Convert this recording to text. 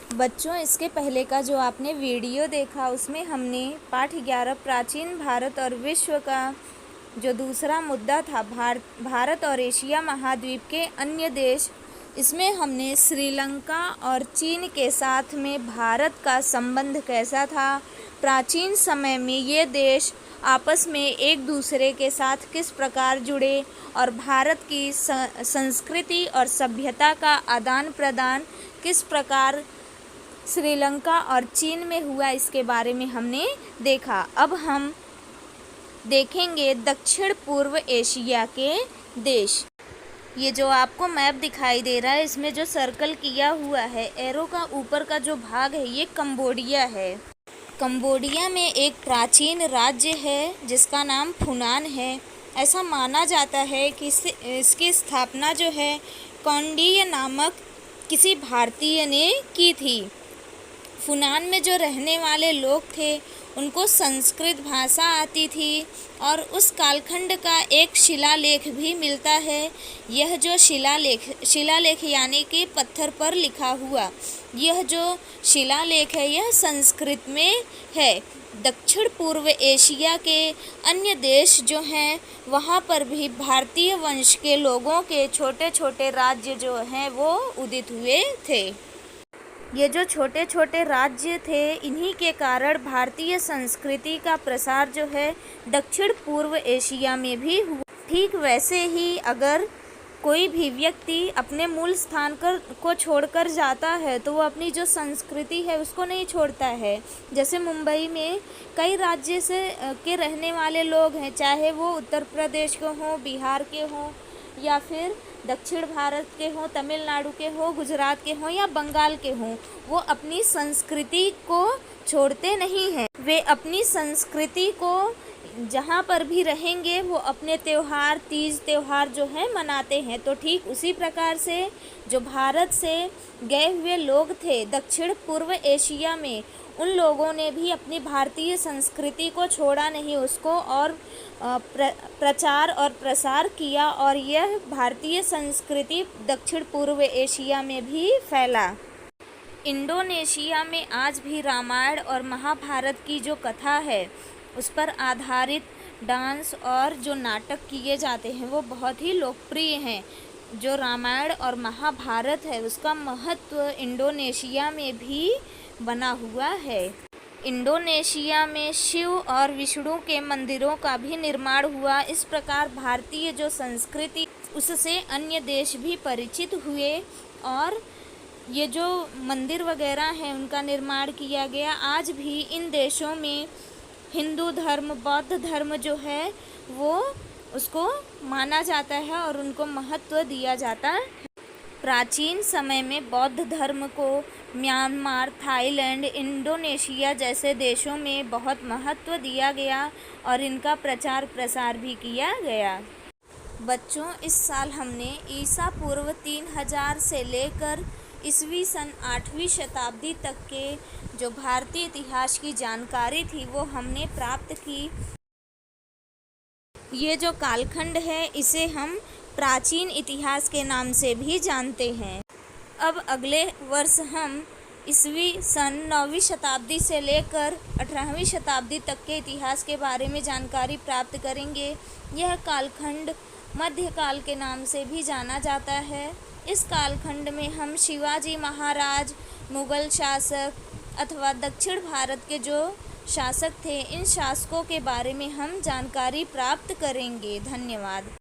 बच्चों, इसके पहले का जो आपने वीडियो देखा उसमें हमने पाठ 11 प्राचीन भारत और विश्व का जो दूसरा मुद्दा था भारत और एशिया महाद्वीप के अन्य देश, इसमें हमने श्रीलंका और चीन के साथ में भारत का संबंध कैसा था, प्राचीन समय में ये देश आपस में एक दूसरे के साथ किस प्रकार जुड़े और भारत की संस्कृति और सभ्यता का आदान प्रदान किस प्रकार श्रीलंका और चीन में हुआ, इसके बारे में हमने देखा। अब हम देखेंगे दक्षिण पूर्व एशिया के देश। ये जो आपको मैप दिखाई दे रहा है, इसमें जो सर्कल किया हुआ है, एरो का ऊपर का जो भाग है, ये कंबोडिया है। कंबोडिया में एक प्राचीन राज्य है जिसका नाम फुनान है। ऐसा माना जाता है कि इसकी स्थापना जो है कौंडिन्य नामक किसी भारतीय ने की थी। फुनान में जो रहने वाले लोग थे उनको संस्कृत भाषा आती थी और उस कालखंड का एक शिलालेख भी मिलता है। यह जो शिलालेख यानी कि पत्थर पर लिखा हुआ यह जो शिलालेख है, यह संस्कृत में है। दक्षिण पूर्व एशिया के अन्य देश जो हैं वहाँ पर भी भारतीय वंश के लोगों के छोटे छोटे राज्य जो हैं वो उदित हुए थे। ये जो छोटे छोटे राज्य थे, इन्हीं के कारण भारतीय संस्कृति का प्रसार जो है दक्षिण पूर्व एशिया में भी हुआ। ठीक वैसे ही अगर कोई भी व्यक्ति अपने मूल स्थान को छोड़कर जाता है तो वो अपनी जो संस्कृति है उसको नहीं छोड़ता है। जैसे मुंबई में कई राज्य से के रहने वाले लोग हैं, चाहे वो उत्तर प्रदेश के हों, बिहार के हों या फिर दक्षिण भारत के हों, तमिलनाडु के हों, गुजरात के हों या बंगाल के हों, वो अपनी संस्कृति को छोड़ते नहीं हैं। वे अपनी संस्कृति को जहाँ पर भी रहेंगे वो अपने त्यौहार, तीज त्यौहार जो है मनाते हैं। तो ठीक उसी प्रकार से जो भारत से गए हुए लोग थे दक्षिण पूर्व एशिया में, उन लोगों ने भी अपनी भारतीय संस्कृति को छोड़ा नहीं, उसको और प्रचार और प्रसार किया और यह भारतीय संस्कृति दक्षिण पूर्व एशिया में भी फैला। इंडोनेशिया में आज भी रामायण और महाभारत की जो कथा है उस पर आधारित डांस और जो नाटक किए जाते हैं वो बहुत ही लोकप्रिय हैं। जो रामायण और महाभारत है उसका महत्व इंडोनेशिया में भी बना हुआ है। इंडोनेशिया में शिव और विष्णु के मंदिरों का भी निर्माण हुआ। इस प्रकार भारतीय जो संस्कृति उससे अन्य देश भी परिचित हुए और ये जो मंदिर वगैरह हैं उनका निर्माण किया गया। आज भी इन देशों में हिंदू धर्म, बौद्ध धर्म जो है वो उसको माना जाता है और उनको महत्व दिया जाता है। प्राचीन समय में बौद्ध धर्म को म्यांमार, थाईलैंड, इंडोनेशिया जैसे देशों में बहुत महत्व दिया गया और इनका प्रचार प्रसार भी किया गया। बच्चों, इस साल हमने ईसा पूर्व 3000 से लेकर ईस्वी सन 8वीं शताब्दी तक के जो भारतीय इतिहास की जानकारी थी वो हमने प्राप्त की। ये जो कालखंड है इसे हम प्राचीन इतिहास के नाम से भी जानते हैं। अब अगले वर्ष हम ईस्वी सन 9वीं शताब्दी से लेकर 18वीं शताब्दी तक के इतिहास के बारे में जानकारी प्राप्त करेंगे। यह कालखंड मध्यकाल के नाम से भी जाना जाता है। इस कालखंड में हम शिवाजी महाराज, मुगल शासक अथवा दक्षिण भारत के जो शासक थे, इन शासकों के बारे में हम जानकारी प्राप्त करेंगे। धन्यवाद।